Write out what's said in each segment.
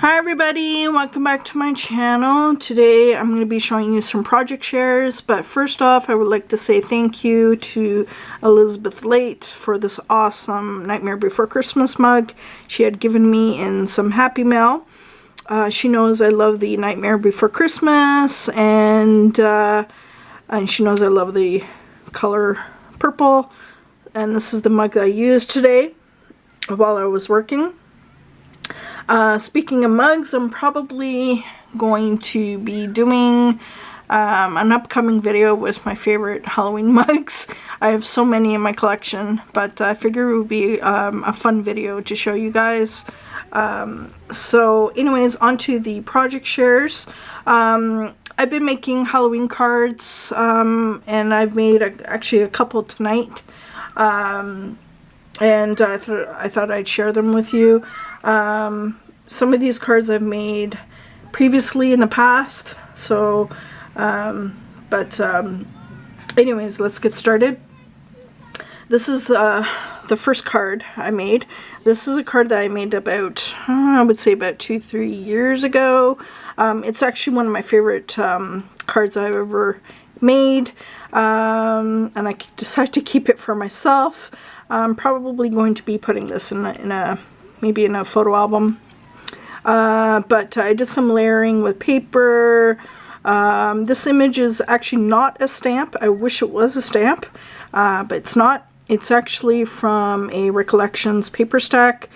Hi everybody, welcome back to my channel. Today I'm going to be showing you some project shares, but first off I would like to say thank you to Elizabeth Late for this awesome Nightmare Before Christmas mug she had given me in some Happy Mail. She knows I love the Nightmare Before Christmas, and she knows I love the color purple, and this is the mug that I used today while I was working. Speaking of mugs, I'm probably going to be doing an upcoming video with my favorite Halloween mugs. I have so many in my collection, but I figure it would be a fun video to show you guys. So anyways, on to the project shares. I've been making Halloween cards, and I've made actually a couple tonight, and I thought I'd share them with you. Some of these cards I've made previously in the past, so anyways, let's get started. This is the first card I made. This is a card that I made about, I would say about 2-3 years ago. It's actually one of my favorite cards I've ever made, and I decided to keep it for myself. I'm probably going to be putting this maybe in a photo album. But I did some layering with paper. This image is actually not a stamp. I wish it was a stamp, but it's not. It's actually from a Recollections paper stack.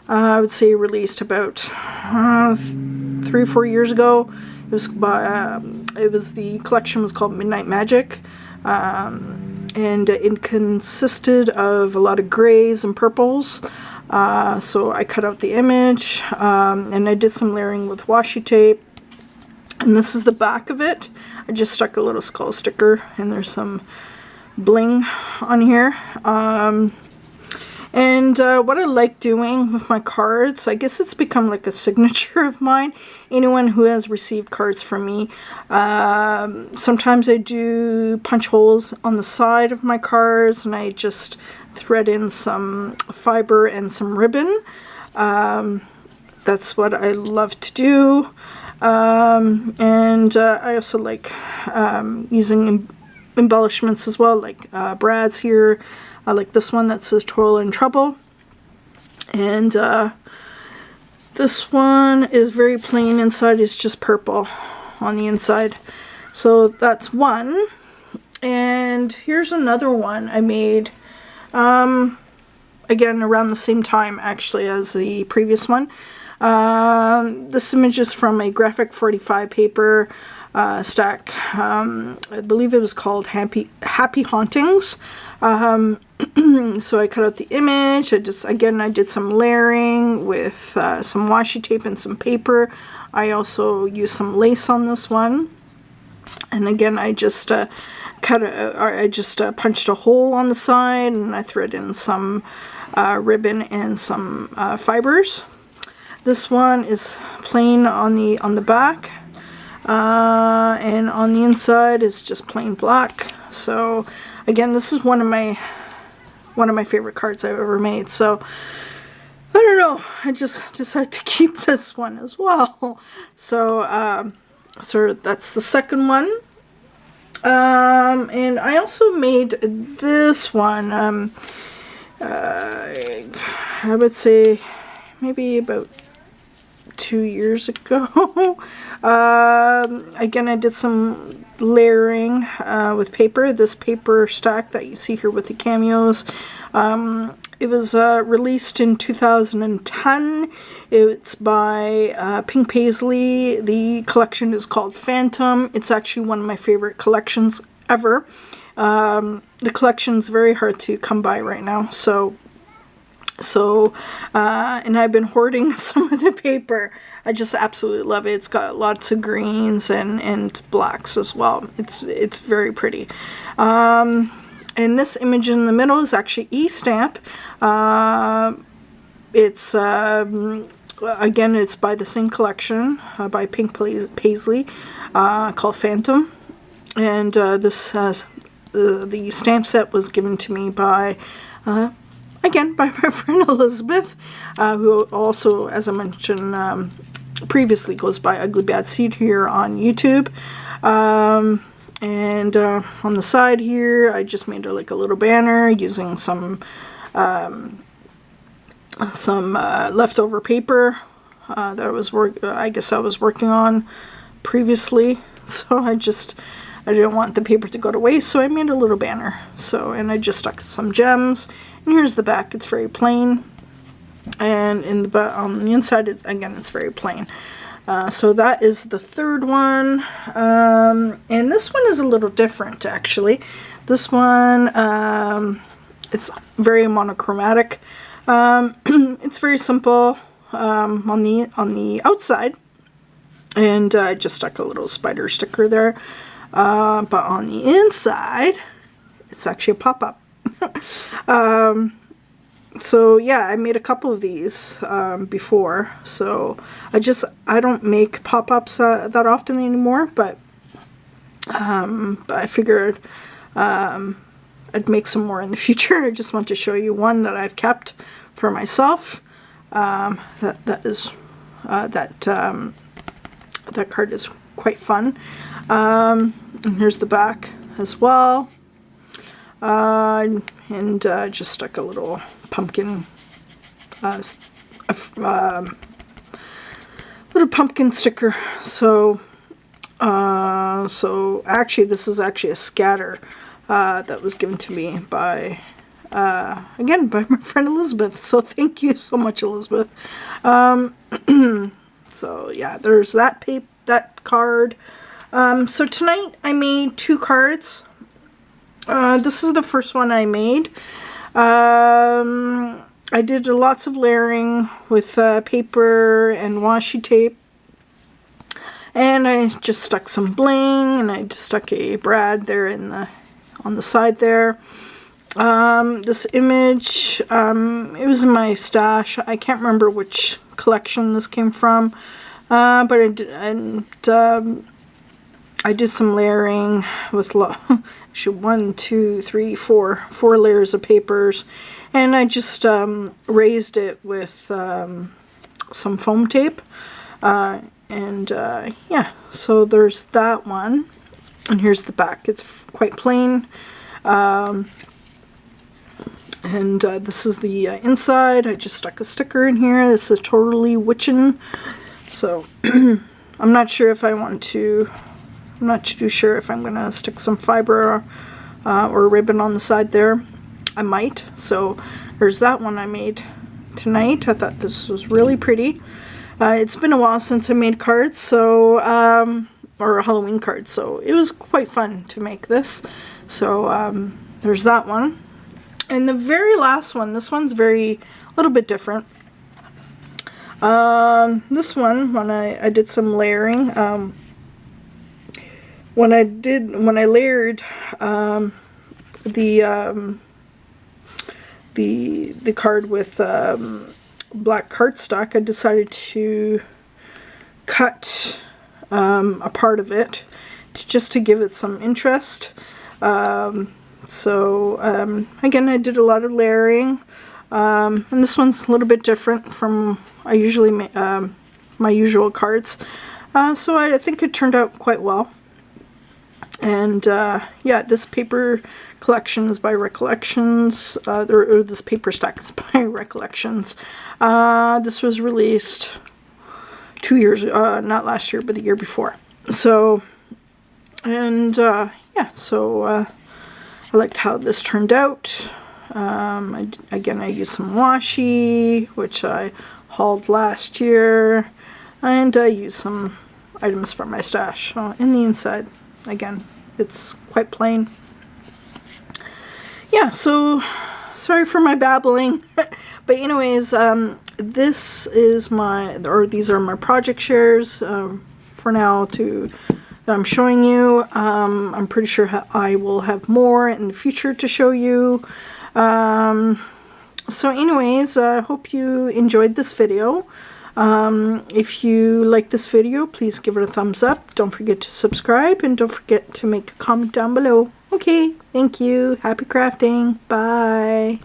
I would say released about 3 or 4 years ago. It was the collection was called Midnight Magic. And it consisted of a lot of grays and purples. So I cut out the image, and I did some layering with washi tape. And this is the back of it. I just stuck a little skull sticker, and there's some bling on here. And what I like doing with my cards, I guess it's become like a signature of mine. Anyone who has received cards from me, sometimes I do punch holes on the side of my cards, and I just thread in some fiber and some ribbon. That's what I love to do. And I also like using embellishments as well, like Brad's here. I like this one that says Toil and Trouble. And this one is very plain inside. It's just purple on the inside. So that's one. And here's another one I made. Again, around the same time actually as the previous one. This image is from a Graphic 45 paper stack. I believe it was called Happy Hauntings. So I cut out the image. I did some layering with some washi tape and some paper. I also used some lace on this one. And again, I just punched a hole on the side, and I threaded in some ribbon and some fibers. This one is plain on the back, and on the inside is just plain black. So again, this is one of my favorite cards I've ever made. So I don't know, I just decided to keep this one as well. So so that's the second one. And I also made this one, I would say maybe about 2 years ago. Again, I did some layering with paper. This paper stack that you see here with the cameos. It was released in 2010. It's by Pink Paisley. The collection is called Phantom. It's actually one of my favorite collections ever. The collection's very hard to come by right now. And I've been hoarding some of the paper. I just absolutely love it. It's got lots of greens and blacks as well. It's very pretty. And this image in the middle is actually E-Stamp. It's again, it's by the same collection, by Pink Paisley, called Phantom. And this the stamp set was given to me by again by my friend Elizabeth, who also, as I mentioned, previously goes by Ugly Bad Seed here on YouTube. And on the side here, I just made like a little banner using some leftover paper that I guess I was working on previously. So I didn't want the paper to go to waste, so I made a little banner. So, and I just stuck some gems. And here's the back. It's very plain. And on the inside, it's very plain. So that is the third one. And this one is a little different, actually. This one, it's very monochromatic. It's very simple on the outside. And I just stuck a little spider sticker there. But on the inside, it's actually a pop-up. So yeah, I made a couple of these before, so I don't make pop-ups that often anymore, but I figured I'd make some more in the future. I just want to show you one that I've kept for myself. That card is quite fun. And here's the back as well. And just stuck a little pumpkin, little pumpkin sticker. So actually, this is actually a scatter that was given to me by, again, by my friend Elizabeth. So thank you so much, Elizabeth. So yeah, there's that card. So tonight I made 2 cards. This is the first one I made. I did lots of layering with paper and washi tape. And I just stuck some bling, and I just stuck a brad there on the side there. This image, it was in my stash. I can't remember which collection this came from. But I did some layering with actually 1, 2, 3, 4 layers of papers, and I just raised it with some foam tape, yeah, so there's that one, and here's the back. It's quite plain, this is the inside. I just stuck a sticker in here. This is Totally Witchin', so I'm not sure if I want to. I'm not too sure if I'm going to stick some fiber or ribbon on the side there. I might. So there's that one I made tonight. I thought this was really pretty. It's been a while since I made cards, so or Halloween cards, so it was quite fun to make this. So there's that one. And the very last one, this one's a little bit different. This one, when I did some layering, when I layered the card with black cardstock, I decided to cut a part of it just to give it some interest. Again, I did a lot of layering, and this one's a little bit different from my usual cards. So I think it turned out quite well. And yeah, this paper collection is by Recollections, or this paper stack is by Recollections. This was released 2 years, not last year, but the year before. So, and yeah, so I liked how this turned out. Again, I used some washi, which I hauled last year, and I used some items from my stash in the inside. Again, it's quite plain. Yeah, so sorry for my babbling, but anyways, these are my project shares for now that I'm showing you. I'm pretty sure I will have more in the future to show you. So anyways, I hope you enjoyed this video. If you like this video, please give it a thumbs up. Don't forget to subscribe, and don't forget to make a comment down below. Okay, thank you. Happy crafting. Bye.